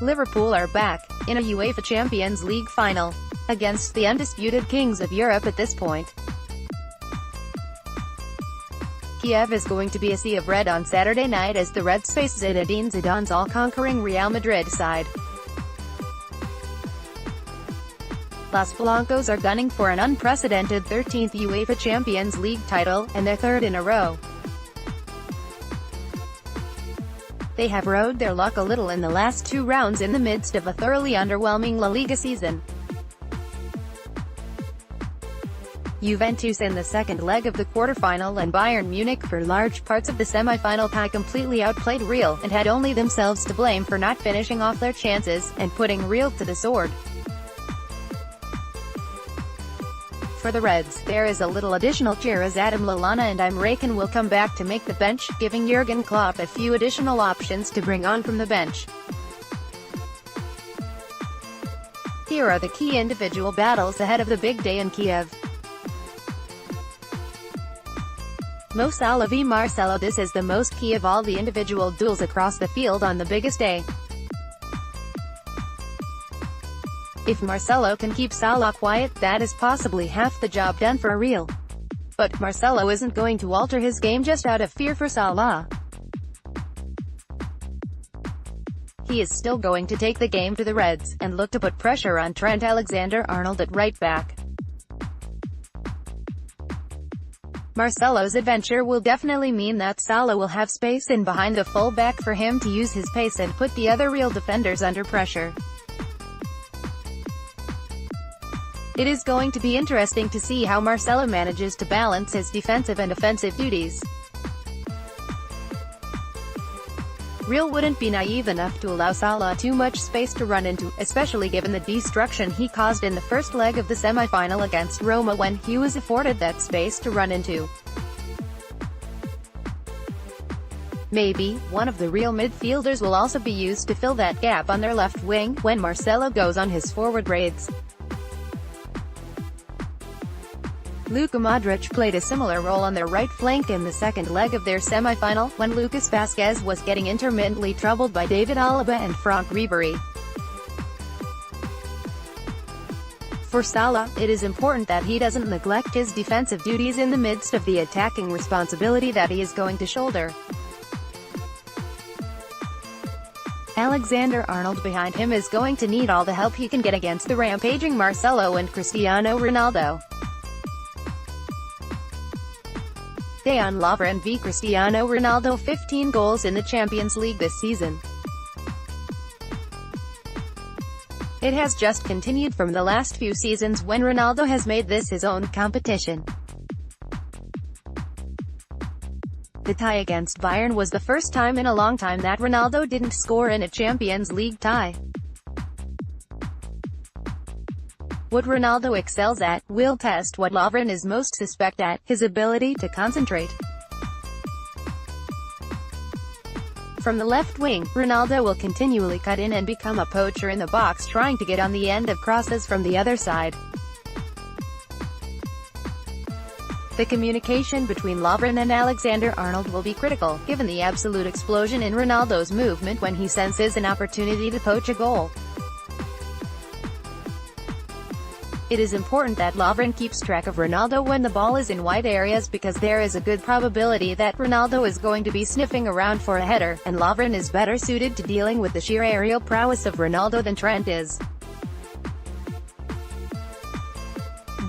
Liverpool are back, in a UEFA Champions League final, against the undisputed kings of Europe at this point. Kyiv is going to be a sea of red on Saturday night as the Reds face Zinedine Zidane's all-conquering Real Madrid side. Los Blancos are gunning for an unprecedented 13th UEFA Champions League title, and their third in a row. They have rode their luck a little in the last two rounds in the midst of a thoroughly underwhelming La Liga season. Juventus in the second leg of the quarterfinal and Bayern Munich for large parts of the semi-final tie completely outplayed Real, and had only themselves to blame for not finishing off their chances, and putting Real to the sword. For the Reds, there is a little additional cheer as Adam Lallana and Imre will come back to make the bench, giving Jurgen Klopp a few additional options to bring on from the bench. Here are the key individual battles ahead of the big day in Kyiv. Mo Salah v Marcelo. This is the most key of all the individual duels across the field on the biggest day. If Marcelo can keep Salah quiet, that is possibly half the job done for Real. But Marcelo isn't going to alter his game just out of fear for Salah. He is still going to take the game to the Reds, and look to put pressure on Trent Alexander-Arnold at right back. Marcelo's adventure will definitely mean that Salah will have space in behind the full-back for him to use his pace and put the other Real defenders under pressure. It is going to be interesting to see how Marcelo manages to balance his defensive and offensive duties. Real wouldn't be naive enough to allow Salah too much space to run into, especially given the destruction he caused in the first leg of the semi-final against Roma when he was afforded that space to run into. Maybe one of the Real midfielders will also be used to fill that gap on their left wing, when Marcelo goes on his forward raids. Luka Modric played a similar role on their right flank in the second leg of their semi-final, when Lucas Vazquez was getting intermittently troubled by David Alaba and Franck Ribéry. For Salah, it is important that he doesn't neglect his defensive duties in the midst of the attacking responsibility that he is going to shoulder. Alexander-Arnold behind him is going to need all the help he can get against the rampaging Marcelo and Cristiano Ronaldo. Dejan Lovren v Cristiano Ronaldo. 15 goals in the Champions League this season. It has just continued from the last few seasons when Ronaldo has made this his own competition. The tie against Bayern was the first time in a long time that Ronaldo didn't score in a Champions League tie. What Ronaldo excels at will test what Lovren is most suspect at, his ability to concentrate. From the left wing, Ronaldo will continually cut in and become a poacher in the box, trying to get on the end of crosses from the other side. The communication between Lovren and Alexander-Arnold will be critical, given the absolute explosion in Ronaldo's movement when he senses an opportunity to poach a goal. It is important that Lovren keeps track of Ronaldo when the ball is in wide areas, because there is a good probability that Ronaldo is going to be sniffing around for a header, and Lovren is better suited to dealing with the sheer aerial prowess of Ronaldo than Trent is.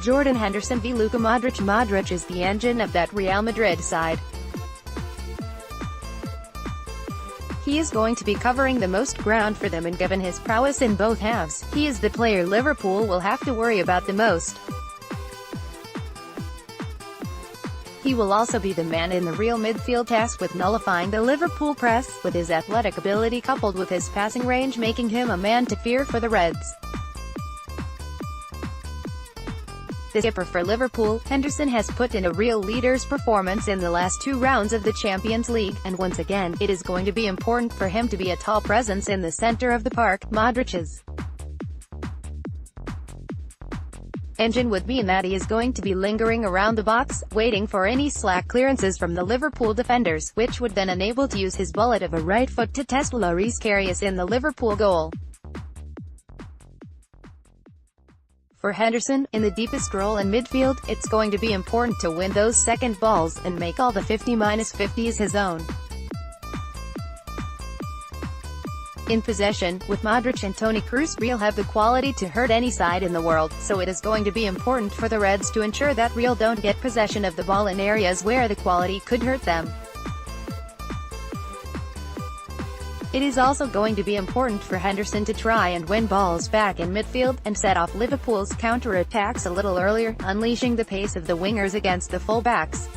Jordan Henderson v Luka Modric. Modric is the engine of that Real Madrid side. He is going to be covering the most ground for them, and given his prowess in both halves, he is the player Liverpool will have to worry about the most. He will also be the man in the Real midfield tasked with nullifying the Liverpool press, with his athletic ability coupled with his passing range making him a man to fear for the Reds. The skipper for Liverpool, Henderson, has put in a real leader's performance in the last two rounds of the Champions League, and once again, it is going to be important for him to be a tall presence in the center of the park. Modric is engine would mean that he is going to be lingering around the box, waiting for any slack clearances from the Liverpool defenders, which would then enable to use his bullet of a right foot to test Lloris Karius in the Liverpool goal. For Henderson, in the deepest role in midfield, it's going to be important to win those second balls, and make all the 50-50s his own. In possession, with Modric and Toni Kroos, Real have the quality to hurt any side in the world, so it is going to be important for the Reds to ensure that Real don't get possession of the ball in areas where the quality could hurt them. It is also going to be important for Henderson to try and win balls back in midfield, and set off Liverpool's counter-attacks a little earlier, unleashing the pace of the wingers against the full-backs.